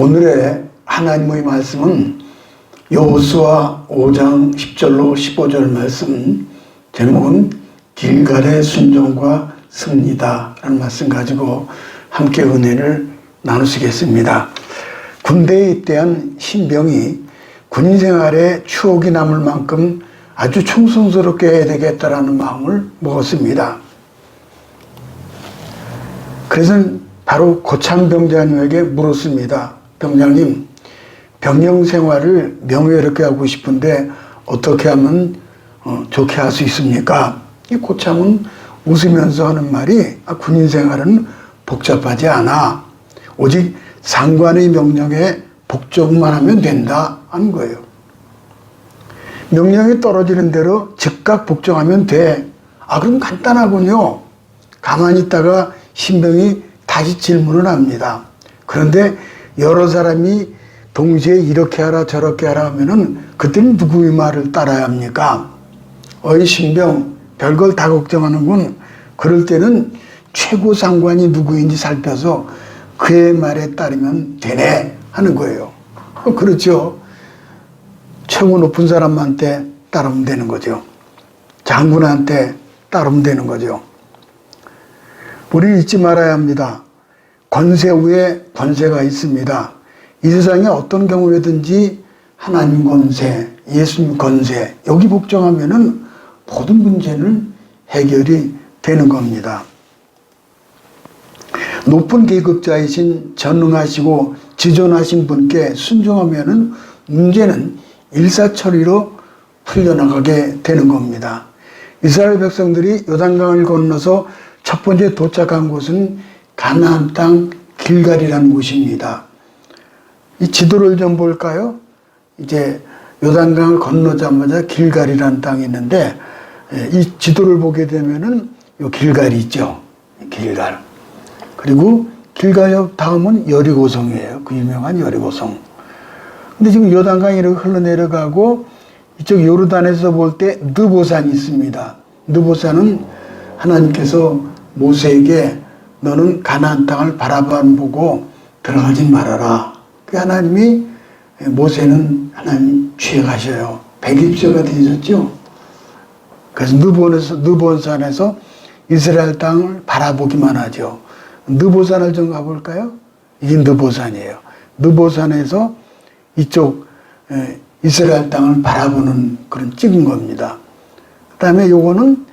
오늘의 하나님의 말씀은 여호수아 5장 10절로 15절 말씀, 제목은 길갈의 순종과 승리다 라는 말씀 가지고 함께 은혜를 나누시겠습니다. 군대에 입대한 신병이 군인 생활에 추억이 남을 만큼 아주 충성스럽게 해야 되겠다라는 마음을 먹었습니다. 그래서 바로 고참 병장님에게 물었습니다. 병장님, 병영 생활을 명예롭게 하고 싶은데 어떻게 하면 좋게 할 수 있습니까? 이 고참은 웃으면서 하는 말이, 군인 생활은 복잡하지 않아. 오직 상관의 명령에 복종만 하면 된다 하는 거예요. 명령이 떨어지는 대로 즉각 복종하면 돼. 그럼 간단하군요. 가만히 있다가 신병이 다시 질문을 합니다. 그런데 여러 사람이 동시에 이렇게 하라 저렇게 하라 하면은 그때는 누구의 말을 따라야 합니까? 어이 신병, 별걸 다 걱정하는군. 그럴 때는 최고 상관이 누구인지 살펴서 그의 말에 따르면 되네 하는 거예요. 그렇죠. 최고 높은 사람한테 따르면 되는 거죠. 장군한테 따르면 되는 거죠. 우리는 잊지 말아야 합니다. 권세 위에 권세가 있습니다. 이 세상에 어떤 경우에든지 하나님 권세, 예수님 권세, 여기 복종하면은 모든 문제는 해결이 되는 겁니다. 높은 계급자이신 전능하시고 지존하신 분께 순종하면은 문제는 일사천리로 풀려나가게 되는 겁니다. 이스라엘 백성들이 요단강을 건너서 첫 번째 도착한 곳은 가나안 땅 길갈이라는 곳입니다. 이 지도를 좀 볼까요? 이제 요단강을 건너자마자 길갈이라는 땅이 있는데, 이 지도를 보게 되면은 요 길갈이 있죠. 길갈. 그리고 길갈 다음은 여리고성이에요. 그 유명한 여리고성. 근데 지금 요단강이 이렇게 흘러내려가고 이쪽 요르단에서 볼 때 느보산이 있습니다. 느보산은 하나님께서 모세에게 너는 가나안 땅을 바라만 보고 들어가지 말아라. 그 하나님이, 모세는 하나님 취해가셔요. 백입자가 되셨죠. 그래서 느보산에서 이스라엘 땅을 바라보기만 하죠. 느보산을 좀 가볼까요? 이게 느보산이에요. 느보산에서 이쪽 이스라엘 땅을 바라보는 그런 찍은 겁니다. 그 다음에 요거는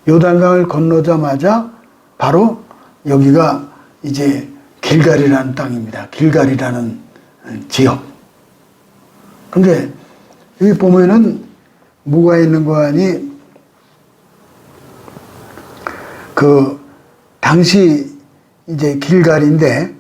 요단강을 건너자마자 바로 여기가 이제 길갈이라는 땅입니다. 길갈이라는 지역. 근데 여기 보면은 뭐가 있는 거 아니, 당시 이제 길갈인데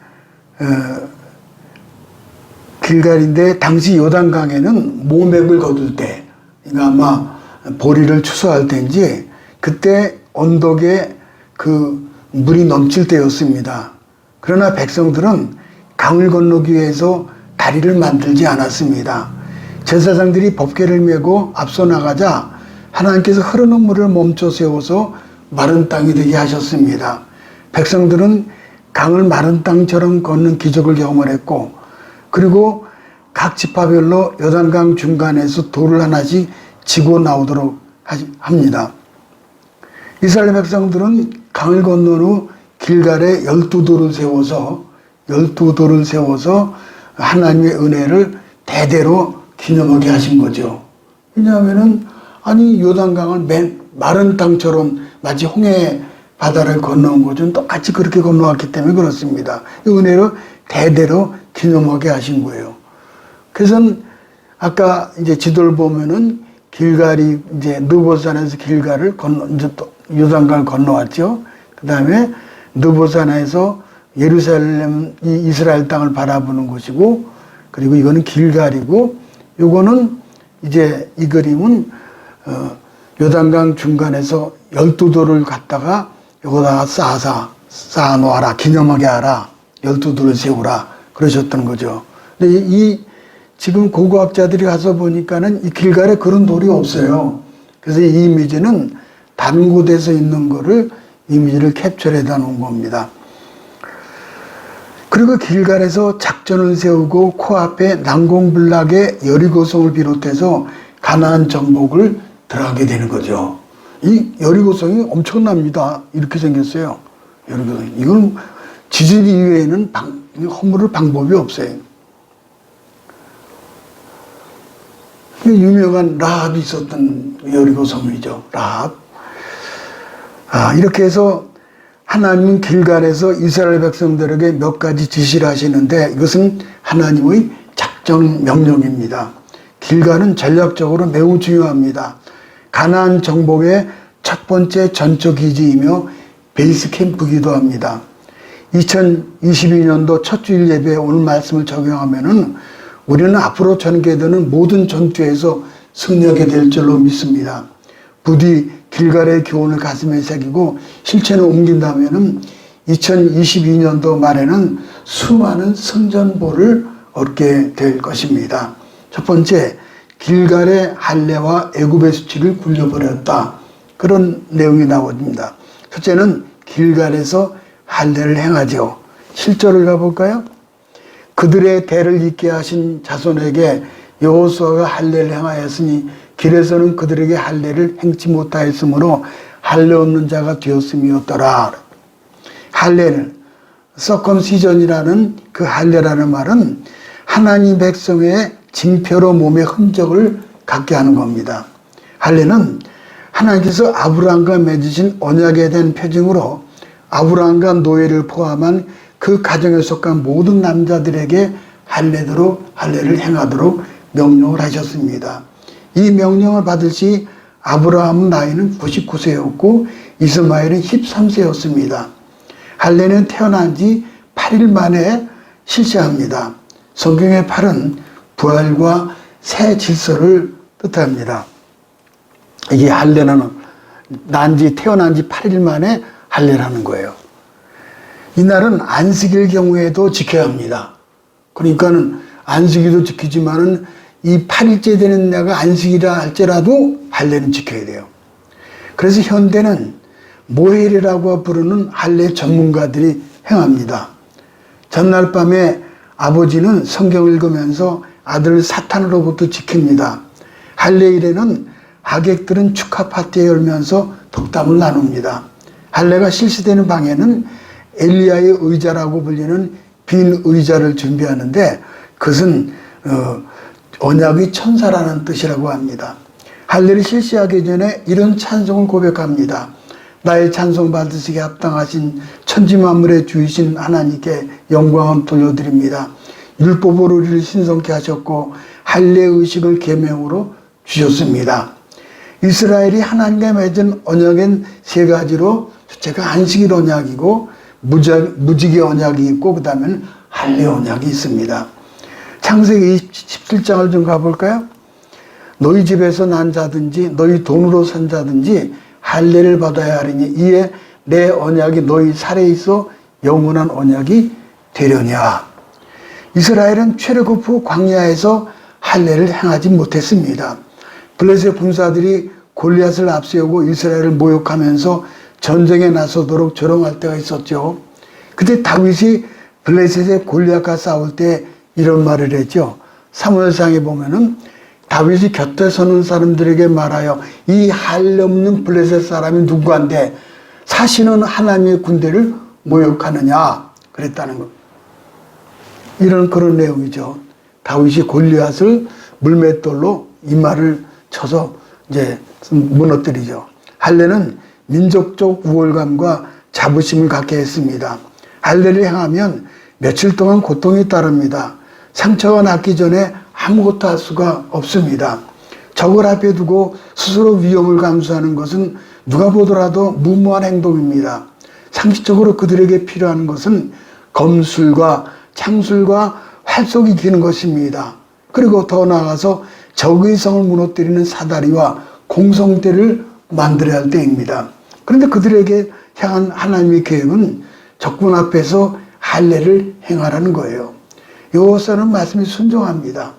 당시 요단강에는 모맥을 거둘 때, 그러니까 아마 보리를 추수할 때인지 그때 언덕에 그 물이 넘칠 때였습니다. 그러나 백성들은 강을 건너기 위해서 다리를 만들지 않았습니다. 제사장들이 법궤를 메고 앞서 나가자 하나님께서 흐르는 물을 멈춰 세워서 마른 땅이 되게 하셨습니다. 백성들은 강을 마른 땅처럼 걷는 기적을 경험을 했고, 그리고 각 지파별로 요단강 중간에서 돌을 하나씩 지고 나오도록 합니다. 이스라엘 백성들은 강을 건넌 후 길갈에 12돌을 세워서 하나님의 은혜를 대대로 기념하게 하신 거죠. 왜냐하면은, 요단강을 마른 땅처럼 마치 홍해 바다를 건너온 것은 똑같이 그렇게 건너왔기 때문에 그렇습니다. 이 은혜를 대대로 기념하게 하신 거예요. 그래서 아까 이제 지도를 보면은 길갈이 이제 느보산에서 길갈을 이제 또 요단강을 건너왔죠. 그 다음에 느보산에서 예루살렘, 이스라엘 땅을 바라보는 곳이고, 그리고 이거는 길갈이고, 요거는 이제 이 그림은 요단강 중간에서 12돌을 갖다가 요거다가 쌓아놓아라, 기념하게 하라, 12돌을 세우라 그러셨던 거죠. 근데 지금 고고학자들이 가서 보니까는 이 길갈에 그런 돌이 없어요. 그래서 이 이미지는 다른 곳에서 있는 거를 이미지를 캡처해다 놓은 겁니다. 그리고 길갈에서 작전을 세우고 코앞에 난공불락의 여리고성을 비롯해서 가나안 정복을 들어가게 되는 거죠. 이 여리고성이 엄청납니다. 이렇게 생겼어요. 여리고성. 이건 지질 이외에는 허물을 방법이 없어요. 유명한 라합이 있었던 여리고성이죠. 라합. 이렇게 해서 하나님은 길갈에서 이스라엘 백성들에게 몇 가지 지시를 하시는데 이것은 하나님의 작전 명령입니다. 길갈은 전략적으로 매우 중요합니다. 가나안 정복의 첫 번째 전초 기지이며 베이스 캠프이기도 합니다. 2022년도 첫 주일 예배에 오늘 말씀을 적용하면은 우리는 앞으로 전개되는 모든 전투에서 승리하게 될 줄로 믿습니다. 부디 길갈의 교훈을 가슴에 새기고 실천에 옮긴다면은 2022년도 말에는 수많은 승전보를 얻게 될 것입니다. 첫 번째, 길갈의 할례와 애굽의 수치를 굴려버렸다. 그런 내용이 나옵니다. 첫째는 길갈에서 할례를 행하죠. 7절을 가볼까요? 그들의 대를 잇게 하신 자손에게 여호수아가 할례를 행하였으니 길에서는 그들에게 할례를 행치 못하였으므로 할례 없는 자가 되었음이었더라. 할례는 서컴시전이라는 그 할례라는 말은 하나님 백성의 징표로 몸의 흔적을 갖게 하는 겁니다. 할례는 하나님께서 아브라함과 맺으신 언약에 대한 표징으로 아브라함과 노예를 포함한 그 가정에 속한 모든 남자들에게 할례를 행하도록 명령을 하셨습니다. 이 명령을 받을 시 아브라함 나이는 99세였고 이스마엘은 13세였습니다. 할례는 태어난 지 8일 만에 실시합니다. 성경의 8은 부활과 새 질서를 뜻합니다. 이게 할례는 태어난 지 8일 만에 할례라는 거예요. 이날은 안식일 경우에도 지켜야 합니다. 그러니까는 안식일도 지키지만은 이 8일째 되는 날가 안식이라 할지라도 할례는 지켜야 돼요. 그래서 현대는 모헬이라고 부르는 할례 전문가들이 행합니다. 전날 밤에 아버지는 성경을 읽으면서 아들을 사탄으로부터 지킵니다. 할례일에는 하객들은 축하 파티에 열면서 덕담을 나눕니다. 할례가 실시되는 방에는 엘리야의 의자라고 불리는 빈 의자를 준비하는데 그것은 언약의 천사라는 뜻이라고 합니다. 할례를 실시하기 전에 이런 찬송을 고백합니다. 나의 찬송 받으시기에 합당하신 천지만물의 주이신 하나님께 영광을 돌려드립니다. 율법으로 우리를 신성케 하셨고 할례 의식을 계명으로 주셨습니다. 이스라엘이 하나님과 맺은 언약은 세 가지로 첫째가 안식일 언약이고 무지개 언약이 있고 그 다음에는 할례 언약이 있습니다. 창세기 17장을 좀 가볼까요? 너희 집에서 난 자든지 너희 돈으로 산 자든지 할례를 받아야 하리니 이에 내 언약이 너희 살에 있어 영원한 언약이 되려냐. 이스라엘은 출애굽 후 광야에서 할례를 행하지 못했습니다. 블레셋 군사들이 골리앗을 앞세우고 이스라엘을 모욕하면서 전쟁에 나서도록 조롱할 때가 있었죠. 그때 다윗이 블레셋의 골리앗과 싸울 때 이런 말을 했죠. 사무엘상에 보면은 다윗이 곁에 서는 사람들에게 말하여 이 할례 없는 블레셋 사람이 누구한데 사시는 하나님의 군대를 모욕하느냐 그랬다는 것. 이런 그런 내용이죠. 다윗이 골리앗을 물맷돌로 이마를 쳐서 이제 무너뜨리죠. 할례는 민족적 우월감과 자부심을 갖게 했습니다. 할례를 행하면 며칠 동안 고통이 따릅니다. 상처가 낫기 전에 아무것도 할 수가 없습니다. 적을 앞에 두고 스스로 위험을 감수하는 것은 누가 보더라도 무모한 행동입니다. 상식적으로 그들에게 필요한 것은 검술과 창술과 활쏘기 기는 것입니다. 그리고 더 나아가서 적의 성을 무너뜨리는 사다리와 공성대를 만들어야 할 때입니다. 그런데 그들에게 향한 하나님의 계획은 적군 앞에서 할례를 행하라는 거예요. 여호수아는 말씀에 순종합니다.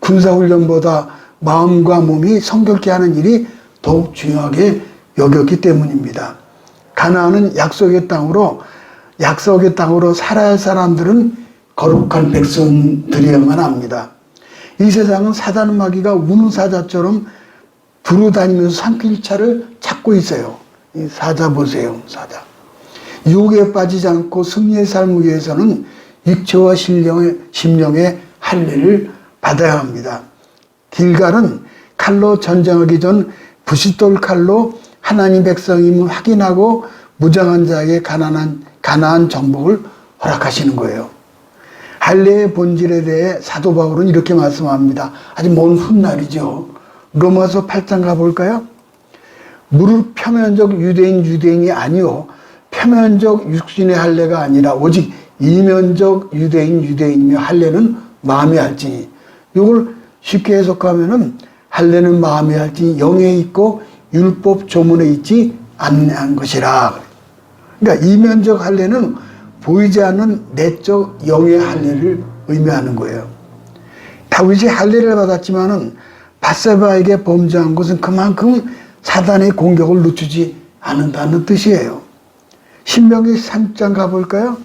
군사훈련보다 마음과 몸이 성결케 하는 일이 더욱 중요하게 여겼기 때문입니다. 가나안은 약속의 땅으로 약속의 땅으로 살아야 할 사람들은 거룩한 백성들이어야만 합니다. 이 세상은 사단 마귀가 우는 사자처럼 두루다니면서 산길차를 찾고 있어요. 이 사자 보세요, 사자. 유혹에 빠지지 않고 승리의 삶을 위해서는 육체와 심령의 할례를 받아야 합니다. 길갈은 칼로 전쟁하기 전 부싯돌 칼로 하나님 백성임을 확인하고 무장한 자에게 가나안 정복을 허락하시는 거예요. 할례의 본질에 대해 사도 바울은 이렇게 말씀합니다. 아주 먼 훗날이죠. 로마서 8장 가볼까요? 무릇 표면적 유대인이 아니요 표면적 육신의 할례가 아니라 오직 이면적 유대인이며 할례는 마음에 할지니. 이걸 쉽게 해석하면은 할례는 마음에 할지니 영에 있고 율법 조문에 있지 않는 것이라. 그러니까 이면적 할례는 보이지 않는 내적 영의 할례를 의미하는 거예요. 다윗이 할례를 받았지만은 밧세바에게 범죄한 것은 그만큼 사단의 공격을 늦추지 않는다는 뜻이에요. 신명기 3장 가볼까요?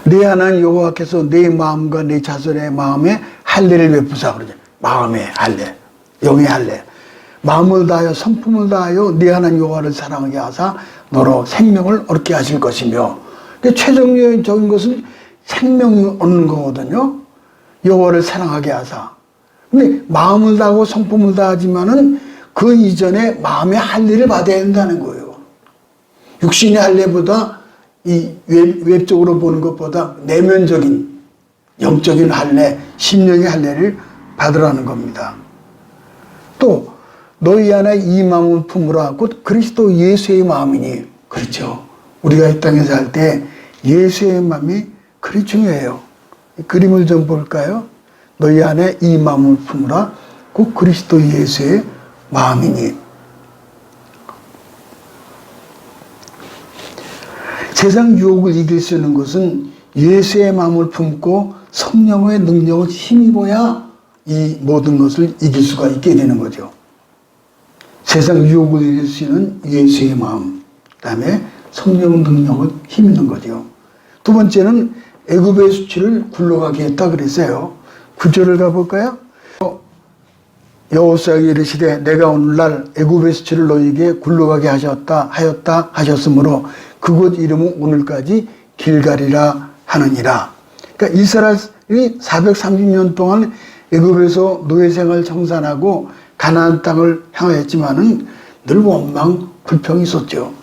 내 하나님 여호와께서 내 마음과 내 자손의 마음에 할례를 베푸사 그러죠. 마음의 할례, 영의 할례. 마음을 다하여 성품을 다하여 네 하나님 여호와를 사랑하게 하사 너로 생명을 얻게 하실 것이며. 최종적인 것은 생명을 얻는 거거든요. 여호와를 사랑하게 하사. 근데 마음을 다하고 성품을 다하지만은 그 이전에 마음의 할례를 받아야 한다는 거예요. 육신의 할례보다 이 외적으로 보는 것보다 내면적인 영적인 할례, 심령의 할례를 받으라는 겁니다. 또 너희 안에 이 마음을 품으라. 곧 그리스도 예수의 마음이니. 그렇죠. 우리가 이 땅에 살 때 예수의 마음이 그리 중요해요. 이 그림을 좀 볼까요? 너희 안에 이 마음을 품으라. 곧 그리스도 예수의 마음이니. 세상 유혹을 이길 수 있는 것은 예수의 마음을 품고 성령의 능력을 힘입어야 이 모든 것을 이길 수가 있게 되는 거죠. 세상 유혹을 이길 수 있는 예수의 마음, 그 다음에 성령 능력을 힘입는 거죠. 두 번째는 애굽의 수치를 굴러가게 했다 그랬어요. 9절을 가볼까요? 여호수아에게 이르시되 내가 오늘날 애굽의 수치를 너희에게 굴러가게 하셨으므로 그곳 이름은 오늘까지 길갈이라 하느니라. 그러니까 이스라엘이 430년 동안 애굽에서 노예 생활 청산하고 가나안 땅을 향하였지만은 늘 원망 불평이 있었죠.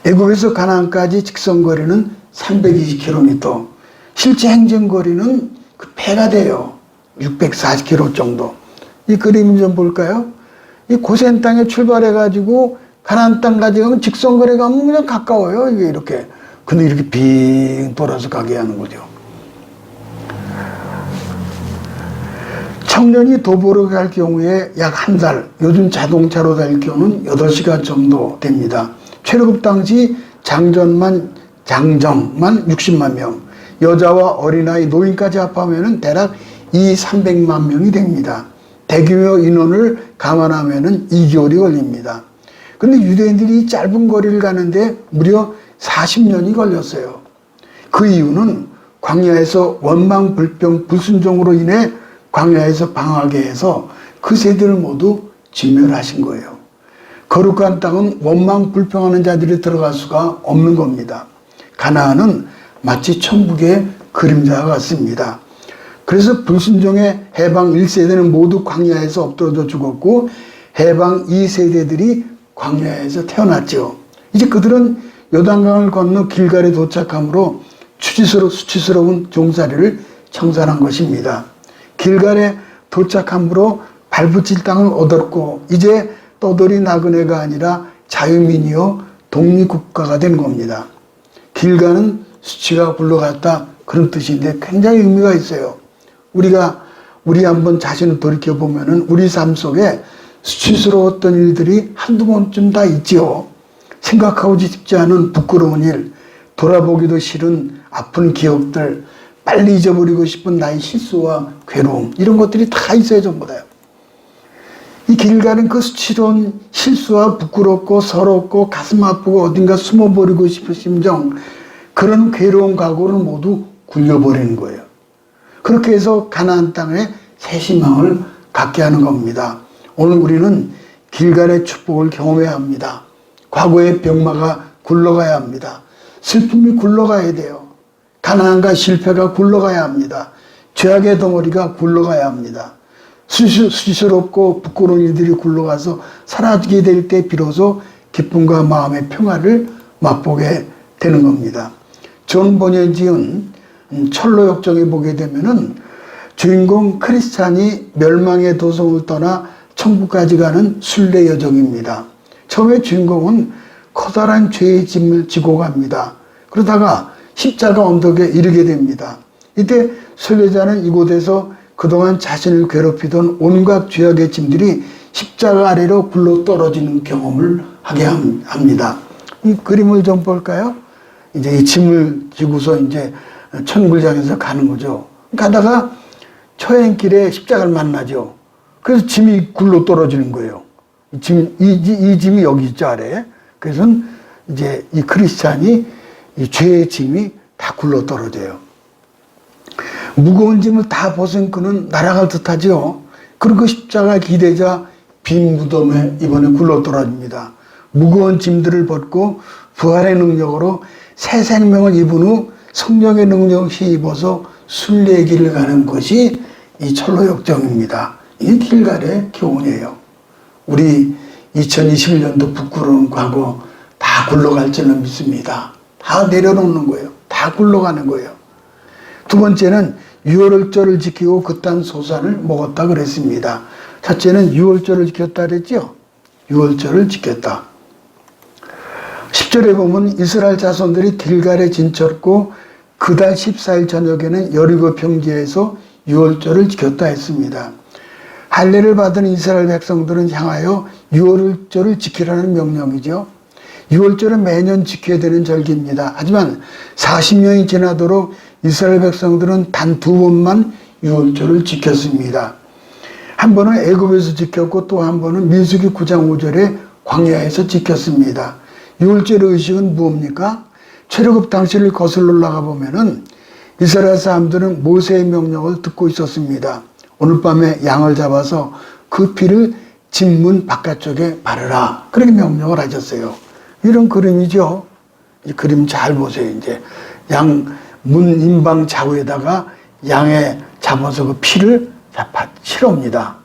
애굽에서 가나안까지 직선거리는 320km, 실제 행정거리는 그 배가 돼요. 640km 정도. 이 그림 좀 볼까요? 이 고센 땅에 출발해가지고 가나안 땅까지 가면 직선거리 가면 그냥 가까워요. 이게 이렇게. 근데 이렇게 빙 돌아서 가게 하는 거죠. 청년이 도보로 갈 경우에 약 한 달, 요즘 자동차로 갈 경우는 8시간 정도 됩니다. 최루급 당시 장정만 60만 명, 여자와 어린아이, 노인까지 합하면 대략 300만 명이 됩니다. 대규모 인원을 감안하면 2개월이 걸립니다. 그런데 유대인들이 이 짧은 거리를 가는데 무려 40년이 걸렸어요. 그 이유는 광야에서 원망, 불평, 불순종으로 인해 광야에서 방황하게 해서 그 세대를 모두 진멸하신 거예요. 거룩한 땅은 원망, 불평하는 자들이 들어갈 수가 없는 겁니다. 가나안은 마치 천국의 그림자와 같습니다. 그래서 불순종의 해방 1세대는 모두 광야에서 엎드러져 죽었고 해방 2세대들이 광야에서 태어났죠. 이제 그들은 요단강을 건너 길갈에 도착함으로 수치스러운 종살이를 청산한 것입니다. 길갈에 도착함으로 발붙일 땅을 얻었고 이제 떠돌이 나그네가 아니라 자유민이요 독립국가가 된 겁니다. 길갈은 수치가 굴러갔다 그런 뜻인데 굉장히 의미가 있어요. 우리 한번 자신을 돌이켜보면은 우리 삶 속에 수치스러웠던 일들이 한두 번쯤 다 있지요. 생각하고 싶지 않은 부끄러운 일, 돌아보기도 싫은 아픈 기억들, 빨리 잊어버리고 싶은 나의 실수와 괴로움, 이런 것들이 다 있어요, 전부 다요. 이 길가는 그 수치로운 실수와 부끄럽고 서럽고 가슴 아프고 어딘가 숨어버리고 싶은 심정, 그런 괴로운 각오를 모두 굴려버리는 거예요. 그렇게 해서 가나안 땅에 새 희망을 갖게 하는 겁니다. 오늘 우리는 길갈의 축복을 경험해야 합니다. 과거의 병마가 굴러가야 합니다. 슬픔이 굴러가야 돼요. 가난과 실패가 굴러가야 합니다. 죄악의 덩어리가 굴러가야 합니다. 수치스럽고 부끄러운 일들이 굴러가서 사라지게 될 때 비로소 기쁨과 마음의 평화를 맛보게 되는 겁니다. 존 번연 지은 철로역정에 보게 되면은 주인공 크리스찬이 멸망의 도성을 떠나 천국까지 가는 순례 여정입니다. 처음에 주인공은 커다란 죄의 짐을 지고 갑니다. 그러다가 십자가 언덕에 이르게 됩니다. 이때 순례자는 이곳에서 그동안 자신을 괴롭히던 온갖 죄악의 짐들이 십자가 아래로 굴러 떨어지는 경험을 하게 합니다. 이 그림을 좀 볼까요? 이제 이 짐을 지고서 이제 천국을 향해서 가는 거죠. 가다가 초행길에 십자가를 만나죠. 그래서 짐이 굴러 떨어지는 거예요. 이 짐이 여기 있죠, 아래. 그래서 이제 이 크리스찬이 이 죄의 짐이 다 굴러 떨어져요. 무거운 짐을 다 벗은 그는 날아갈 듯 하죠. 그리고 십자가 기대자 빈 무덤에 이번에 굴러 떨어집니다. 무거운 짐들을 벗고 부활의 능력으로 새 생명을 입은 후 성령의 능력을 힘입어서 순례의 길을 가는 것이 이 철로역정입니다. 이 길갈의 교훈이에요. 우리 2021년도 부끄러운 과거 다 굴러갈 줄은 믿습니다. 다 내려놓는 거예요. 다 굴러가는 거예요. 두 번째는 유월절을 지키고 그 땅 소산을 먹었다 그랬습니다. 첫째는 유월절을 지켰다 그랬죠. 유월절을 지켰다. 10절에 보면 이스라엘 자손들이 길갈에 진쳤고 그달 14일 저녁에는 여리고 평지에서 유월절을 지켰다 했습니다. 할례를 받은 이스라엘 백성들은 향하여 유월절을 지키라는 명령이죠. 유월절은 매년 지켜야 되는 절기입니다. 하지만 40년이 지나도록 이스라엘 백성들은 단 2번만 유월절을 지켰습니다. 한 번은 애굽에서 지켰고 또 한 번은 민수기 9장 5절에 광야에서 지켰습니다. 유월절의 의식은 무엇입니까? 출애굽 당시를 거슬러 올라가 보면은 이스라엘 사람들은 모세의 명령을 듣고 있었습니다. 오늘 밤에 양을 잡아서 그 피를 진문 바깥쪽에 바르라. 그렇게 명령을 하셨어요. 이런 그림이죠. 이 그림 잘 보세요. 이제 양 문 임방 좌우에다가 양에 잡아서 그 피를 치러옵니다.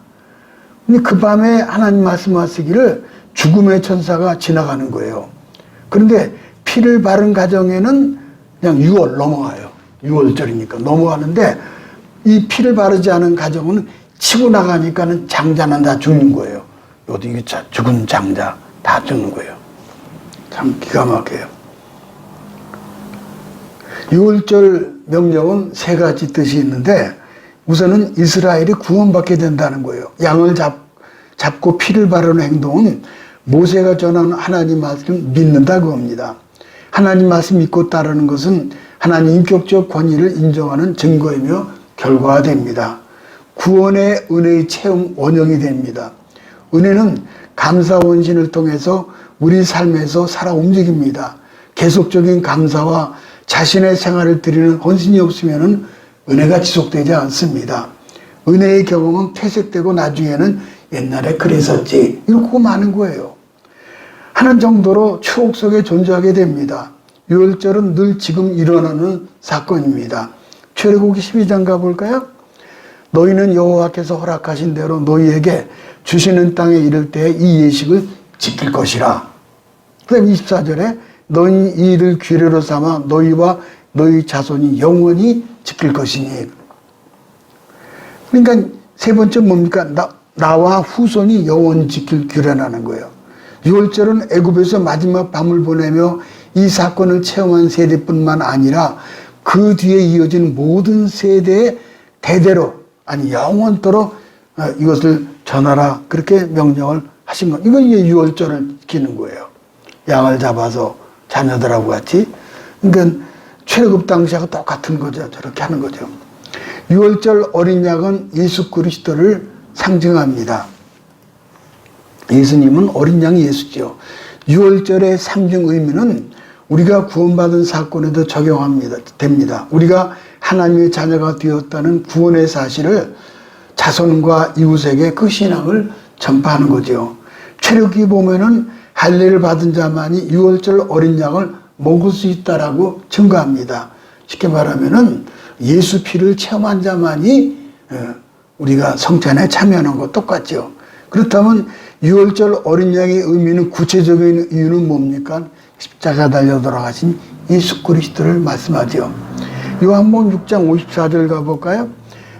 근데 그 밤에 하나님 말씀하시기를 죽음의 천사가 지나가는 거예요. 그런데 피를 바른 가정에는 그냥 6월 넘어가요. 6월절이니까 넘어가는데 이 피를 바르지 않은 가정은 치고 나가니까는 장자는 다 죽는 거예요. 어디 죽은 장자 다 죽는 거예요. 참 기가 막혀요. 6월절 명령은 3가지 뜻이 있는데 우선은 이스라엘이 구원받게 된다는 거예요. 양을 잡고 피를 바르는 행동은 모세가 전한 하나님 말씀을 믿는다 그겁니다. 하나님 말씀 믿고 따르는 것은 하나님 인격적 권위를 인정하는 증거이며 결과가 됩니다. 구원의 은혜의 체험 원형이 됩니다. 은혜는 감사 원신을 통해서 우리 삶에서 살아 움직입니다. 계속적인 감사와 자신의 생활을 드리는 헌신이 없으면 은혜가 지속되지 않습니다. 은혜의 경험은 퇴색되고 나중에는 옛날에 그랬었지 이렇게 많은 거예요. 하는 정도로 추억 속에 존재하게 됩니다. 유월절은 늘 지금 일어나는 사건입니다. 출애굽기 12장 가볼까요? 너희는 여호와께서 허락하신 대로 너희에게 주시는 땅에 이를 때 이 예식을 지킬 것이라. 그 다음 24절에 너희 이 일을 규례로 삼아 너희와 너희 자손이 영원히 지킬 것이니. 그러니까 세 번째 뭡니까? 나와 후손이 영원히 지킬 규례라는 거예요. 유월절은 애굽에서 마지막 밤을 보내며 이 사건을 체험한 세대뿐만 아니라 그 뒤에 이어진 모든 세대의 대대로 아니 영원토록 이것을 전하라 그렇게 명령을 하신 거. 이건 이제 유월절을 지키는 거예요. 양을 잡아서 자녀들하고 같이. 그러니까 출애굽 당시하고 똑같은 거죠. 저렇게 하는 거죠. 유월절 어린 양은 예수 그리스도를 상징합니다. 예수님은 어린 양이 예수죠. 유월절의 상징 의미는 우리가 구원받은 사건에도 됩니다. 우리가 하나님의 자녀가 되었다는 구원의 사실을 자손과 이웃에게 그 신앙을 전파하는 거죠. 출애굽기 보면은 할례를 받은 자만이 유월절 어린 양을 먹을 수 있다라고 증거합니다. 쉽게 말하면은 예수 피를 체험한 자만이 우리가 성찬에 참여하는 것 똑같죠. 그렇다면 유월절 어린 양의 의미는 구체적인 이유는 뭡니까? 십자가 달려 돌아가신 예수 그리스도를 말씀하죠. 요한복음 6장 54절 가볼까요?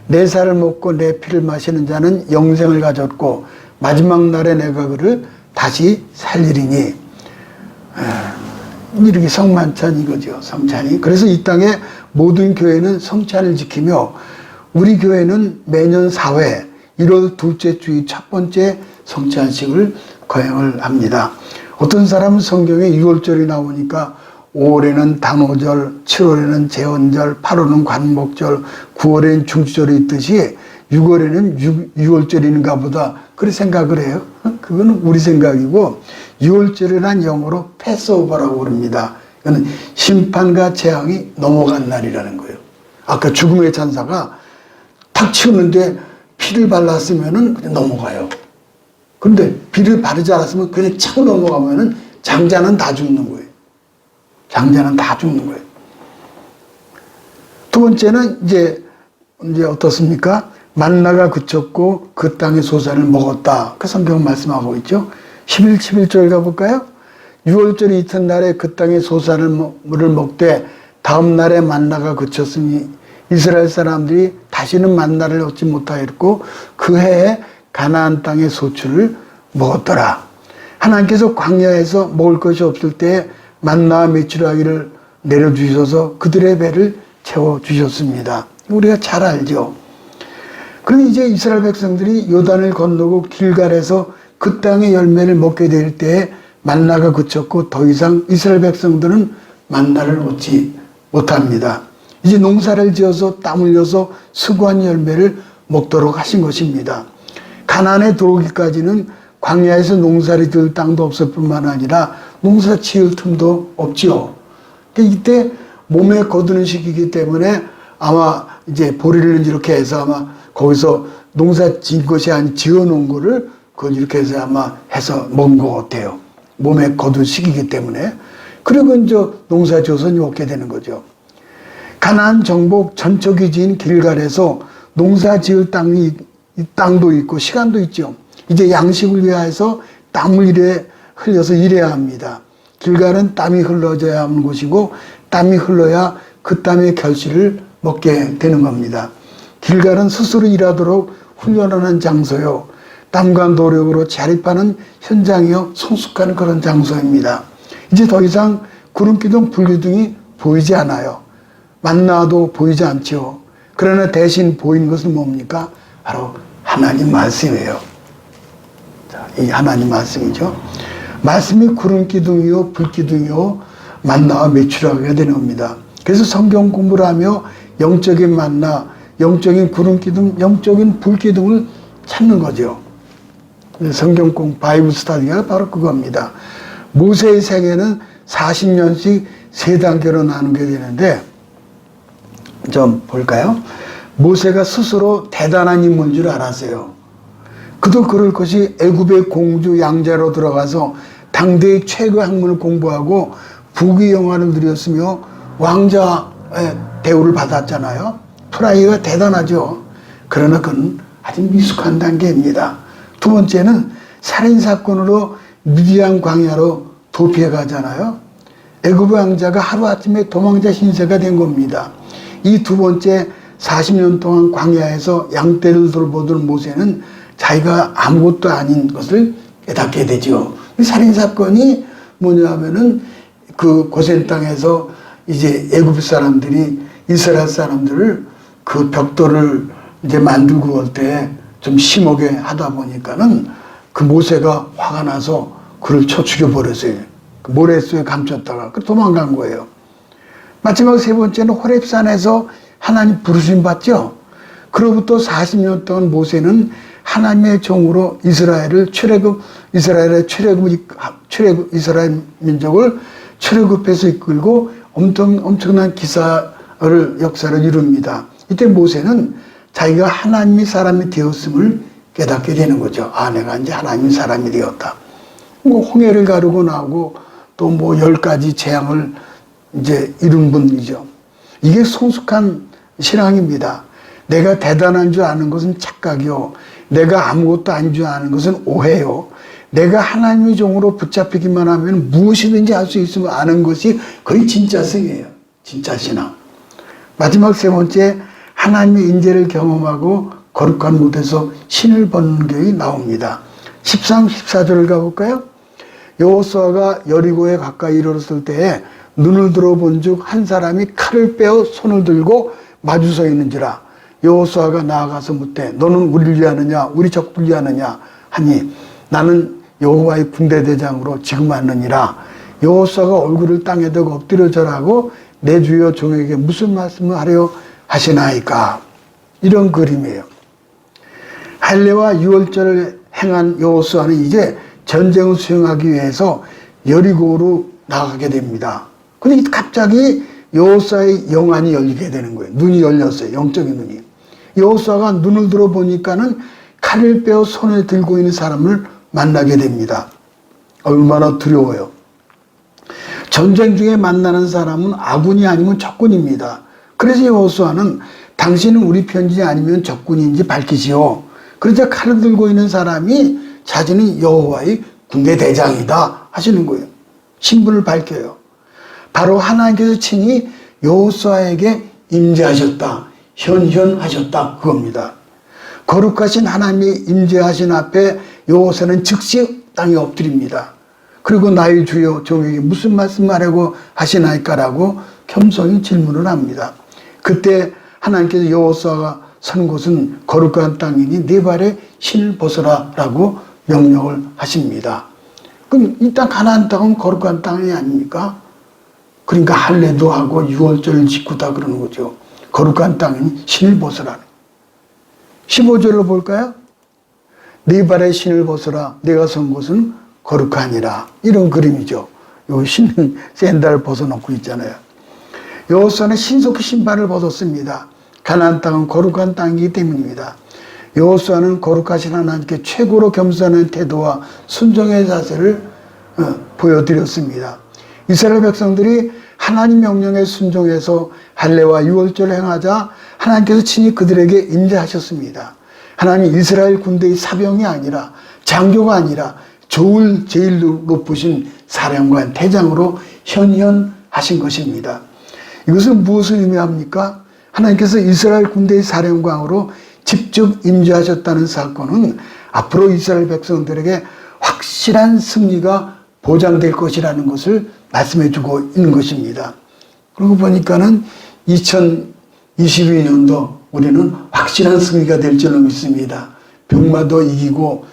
내 살을 먹고 내 피를 마시는 자는 영생을 가졌고 마지막 날에 내가 그를 다시 살리리니. 이렇게 성만찬 이거죠. 성찬이. 그래서 이 땅에 모든 교회는 성찬을 지키며 우리 교회는 매년 4회 1월 둘째 주의 첫 번째 성찬식을 거행을 합니다. 어떤 사람은 성경에 6월절이 나오니까 5월에는 단오절, 7월에는 제헌절, 8월은 관목절, 9월에는 중추절이 있듯이 6월에는 6월절인가 보다 그렇게 생각을 해요. 그거는 우리 생각이고 6월절이란 영어로 패스오버라고 부릅니다. 이거는 심판과 재앙이 넘어간 날이라는 거예요. 아까 죽음의 천사가 탁 치우는데 피를 발랐으면은 그냥 넘어가요. 그런데 피를 바르지 않았으면 그냥 차고 넘어가면은 장자는 다 죽는 거예요. 장자는 다 죽는 거예요. 두 번째는 이제 어떻습니까? 만나가 그쳤고 그 땅의 소산을 먹었다. 그 성경 말씀하고 있죠. 11절 가볼까요? 6월절 이튿날에 그 땅의 소산을 먹되 다음 날에 만나가 그쳤으니 이스라엘 사람들이 다시는 만나를 얻지 못하였고 그 해에 가나안 땅의 소출을 먹었더라. 하나님께서 광야에서 먹을 것이 없을 때에 만나와 메추라기를 내려주셔서 그들의 배를 채워주셨습니다. 우리가 잘 알죠. 그런데 이제 이스라엘 백성들이 요단을 건너고 길갈에서 그 땅의 열매를 먹게 될 때에 만나가 그쳤고 더 이상 이스라엘 백성들은 만나를 얻지 못합니다. 이제 농사를 지어서 땀 흘려서 수고한 열매를 먹도록 하신 것입니다. 가나안에 들어오기까지는 광야에서 농사를 지을 땅도 없을 뿐만 아니라 농사 지을 틈도 없지요. 이때 몸에 거두는 시기이기 때문에 아마 이제 보리를 이렇게 해서 아마 거기서 농사 지은 것이 아닌 지어 놓은 거를 그걸 이렇게 해서 아마 해서 먹은 것 같아요. 몸에 거둔 시기이기 때문에. 그리고 이제 농사 지어서 먹게 되는 거죠. 가나안 정복 전초기지인 길갈에서 농사 지을 땅도 있고 시간도 있죠. 이제 양식을 위하여서 땀을 흘려서 일해야 합니다. 길갈은 땀이 흘러져야 하는 곳이고 땀이 흘러야 그 땀의 결실을 먹게 되는 겁니다. 길갈은 스스로 일하도록 훈련하는 장소요. 땀과 노력으로 자립하는 현장이요. 성숙하는 그런 장소입니다. 이제 더 이상 구름기둥 불기둥이 보이지 않아요. 만나도 보이지 않죠. 그러나 대신 보이는 것은 뭡니까? 바로 하나님 말씀이에요. 자, 이 하나님 말씀이죠. 말씀이 구름기둥이요 불기둥이요 만나와 메추라기가 되는 겁니다. 그래서 성경 공부를 하며 영적인 만나, 영적인 구름기둥, 영적인 불기둥을 찾는 거죠. 성경 공부, 바이블 스터디가 바로 그겁니다. 모세의 생애는 40년씩 3단계로 나누게 되는데 좀 볼까요? 모세가 스스로 대단한 인물인 줄 알았어요. 그도 그럴 것이 애굽의 공주 양자로 들어가서 당대의 최고 학문을 공부하고 부귀영화를 누렸으며 왕자의 대우를 받았잖아요. 프라이가 대단하죠. 그러나 그건 아주 미숙한 단계입니다. 두 번째는 살인사건으로 미디안 광야로 도피해 가잖아요. 애굽 왕자가 하루아침에 도망자 신세가 된 겁니다. 이 두 번째 40년 동안 광야에서 양떼를 돌보던 모세는 자기가 아무것도 아닌 것을 깨닫게 되죠. 이 살인사건이 뭐냐면은 그 고센 땅에서 이제 애굽 사람들이 이스라엘 사람들을 그 벽돌을 이제 만들고 올 때 좀 심하게 하다 보니까는 그 모세가 화가 나서 그를 쳐 죽여버렸어요. 그 모래수에 감췄다가 도망간 거예요. 마지막 세 번째는 호렙산에서 하나님 부르심 받죠. 그로부터 40년 동안 모세는 하나님의 종으로 이스라엘 민족을 출애굽해서 이끌고 엄청난 역사를 이룹니다. 이때 모세는 자기가 하나님의 사람이 되었음을 깨닫게 되는 거죠. 아, 내가 이제 하나님의 사람이 되었다. 뭐 홍해를 가르고 나오고 또 뭐 10가지 재앙을 이제 이룬 분이죠. 이게 성숙한 신앙입니다. 내가 대단한 줄 아는 것은 착각이요. 내가 아무것도 아닌 줄 아는 것은 오해요. 내가 하나님의 종으로 붙잡히기만 하면 무엇이든지 할 수 있음을 아는 것이 거의 진짜 승이에요. 진짜 신앙. 마지막 세 번째, 하나님의 인재를 경험하고 거룩한 못에서 신을 보는 교이 나옵니다. 13, 14절을 가볼까요? 여호수아가 여리고에 가까이 이르렀을 때에 눈을 들어본 즉 한 사람이 칼을 빼어 손을 들고 마주 서 있는지라. 여호수아가 나아가서 묻되 너는 우리를 위하느냐 우리 적들을 위하느냐 하니 나는 여호와의 군대 대장으로 지금 왔느니라. 여호수아가 얼굴을 땅에 대고 엎드려 절하고 내 주여 종에게 무슨 말씀을 하려 하시나이까. 이런 그림이에요. 할례와 유월절을 행한 여호수아는 이제 전쟁을 수행하기 위해서 여리고로 나가게 됩니다. 근데 갑자기 여호수아의 영안이 열리게 되는 거예요. 눈이 열렸어요. 영적인 눈이. 여호수아가 눈을 들어보니까는 칼을 빼어 손에 들고 있는 사람을 만나게 됩니다. 얼마나 두려워요. 전쟁 중에 만나는 사람은 아군이 아니면 적군입니다. 그래서 여호수아는 당신은 우리 편지 아니면 적군인지 밝히시오. 그러자 칼을 들고 있는 사람이 자신이 여호와의 군대 대장이다 하시는 거예요. 신분을 밝혀요. 바로 하나님께서 친히 여호수아에게 임재하셨다. 현현하셨다. 그겁니다. 거룩하신 하나님이 임재하신 앞에 여호수아는 즉시 땅에 엎드립니다. 그리고 나의 주여 종에게 무슨 말씀 하려고 하시나이까라고 겸손히 질문을 합니다. 그때 하나님께서 여호수아가 선 곳은 거룩한 땅이니 네 발에 신을 벗어라라고 명령을 하십니다. 그럼 이 땅 가나안 땅은 거룩한 땅이 아닙니까? 그러니까 할례도 하고 유월절 지키다 그러는 거죠. 거룩한 땅이니 신을 벗어라. 15절로 볼까요? 네 발에 신을 벗어라. 내가 선 곳은 거룩하니라. 이런 그림이죠. 요 신은 샌들을 벗어놓고 있잖아요. 여호수아는 신속히 신발을 벗었습니다. 가나안 땅은 거룩한 땅이기 때문입니다. 여호수아는 거룩하신 하나님께 최고로 겸손한 태도와 순종의 자세를 보여드렸습니다. 이스라엘 백성들이 하나님 명령에 순종해서 할례와 유월절을 행하자 하나님께서 친히 그들에게 임재하셨습니다. 하나님 이스라엘 군대의 사병이 아니라 장교가 아니라 제일 높으신 사령관 대장으로 현현하신 것입니다. 이것은 무엇을 의미합니까? 하나님께서 이스라엘 군대의 사령관으로 직접 임재하셨다는 사건은 앞으로 이스라엘 백성들에게 확실한 승리가 보장될 것이라는 것을 말씀해 주고 있는 것입니다. 그러고 보니까는 2022년도 우리는 확실한 승리가 될 줄로 믿습니다. 병마도 이기고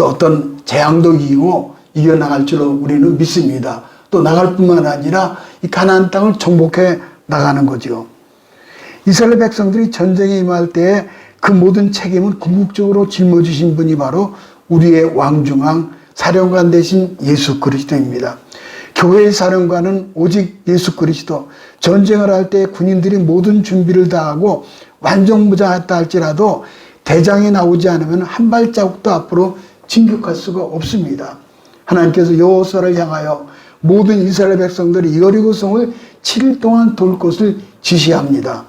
어떤 재앙도 이기고 이겨나갈 줄로 우리는 믿습니다. 또 나갈 뿐만 아니라 이 가나안 땅을 정복해 나가는 거죠. 이스라엘 백성들이 전쟁에 임할 때에 그 모든 책임은 궁극적으로 짊어지신 분이 바로 우리의 왕중왕 사령관 대신 예수 그리스도입니다. 교회의 사령관은 오직 예수 그리스도. 전쟁을 할 때 군인들이 모든 준비를 다하고 완전무장했다 할지라도 대장이 나오지 않으면 한 발자국도 앞으로 진격할 수가 없습니다. 하나님께서 여호수아를 향하여 모든 이스라엘 백성들이 여리고성을 7일 동안 돌 것을 지시합니다.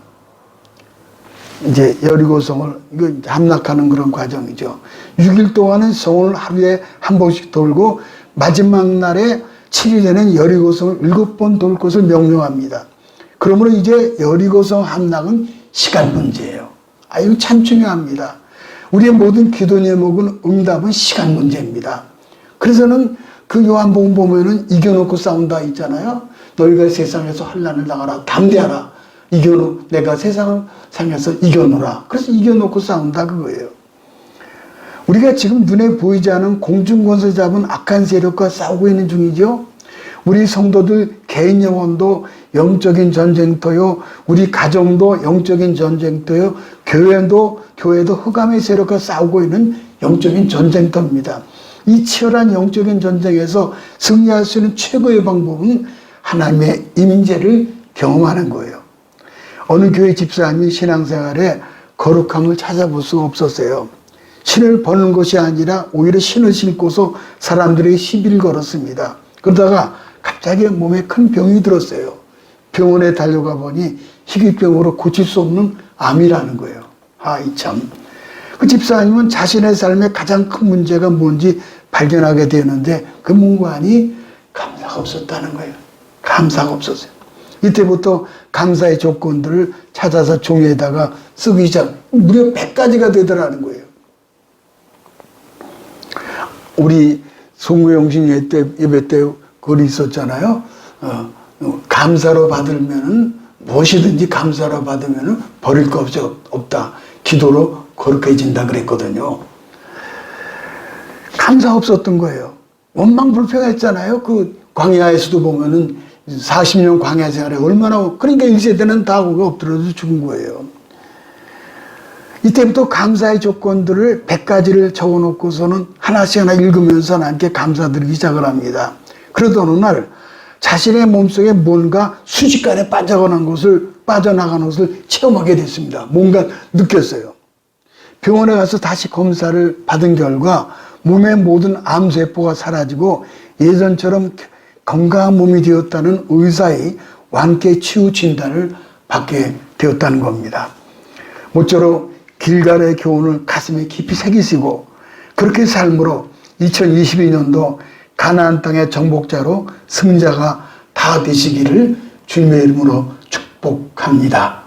이제 여리고성을 이거 함락하는 그런 과정이죠. 6일 동안은 성을 하루에 한 번씩 돌고 마지막 날에 7일에는 여리고성을 7번 돌 것을 명령합니다. 그러므로 이제 여리고성 함락은 시간 문제예요. 이거 참 중요합니다. 우리의 모든 기도 제목은 응답은 시간 문제입니다. 그래서는 그 요한복음 보면은 이겨놓고 싸운다 있잖아요. 너희가 세상에서 환난을 당하라. 담대하라. 내가 세상을 상해서 이겨놓으라. 그래서 이겨놓고 싸운다 그거예요. 우리가 지금 눈에 보이지 않은 공중권세 잡은 악한 세력과 싸우고 있는 중이죠. 우리 성도들 개인 영혼도 영적인 전쟁터요. 우리 가정도 영적인 전쟁터요. 교회도 흑암의 세력과 싸우고 있는 영적인 전쟁터입니다. 이 치열한 영적인 전쟁에서 승리할 수 있는 최고의 방법은 하나님의 임재를 경험하는 거예요. 어느 교회 집사님이 신앙생활에 거룩함을 찾아볼 수가 없었어요. 신을 버는 것이 아니라 오히려 신을 신고서 사람들에게 시비를 걸었습니다. 그러다가 갑자기 몸에 큰 병이 들었어요. 병원에 달려가 보니 희귀병으로 고칠 수 없는 암이라는 거예요. 아이 참. 그 집사님은 자신의 삶에 가장 큰 문제가 뭔지 발견하게 되는데 그 문관이 감사가 없었다는 거예요. 감사가 없었어요. 이때부터 감사의 조건들을 찾아서 종이에다가 쓰기 시작. 무려 100가지가 되더라는 거예요. 우리 송구영신 예배 때 글이 있었잖아요. 감사로 받으면은 무엇이든지 감사로 받으면은 버릴 거 없다. 기도로 거룩해진다 그랬거든요. 감사 없었던 거예요. 원망불평했잖아요. 그 광야에서도 보면은 40년 광야 생활에 얼마나, 그러니까 1세대는 다 엎드려서 죽은 거예요. 이때부터 감사의 조건들을 100가지를 적어놓고서는 하나씩 하나 읽으면서 하나님께 감사드리기 시작을 합니다. 그러던 어느 날 자신의 몸속에 뭔가 순식간에 빠져나가는 것을 체험하게 됐습니다. 뭔가 느꼈어요. 병원에 가서 다시 검사를 받은 결과 몸의 모든 암세포가 사라지고 예전처럼 건강한 몸이 되었다는 의사의 완쾌 치유 진단을 받게 되었다는 겁니다. 모쪼록 길갈의 교훈을 가슴에 깊이 새기시고 그렇게 삶으로 2022년도 가나안 땅의 정복자로 승자가 다 되시기를 주님의 이름으로 축복합니다.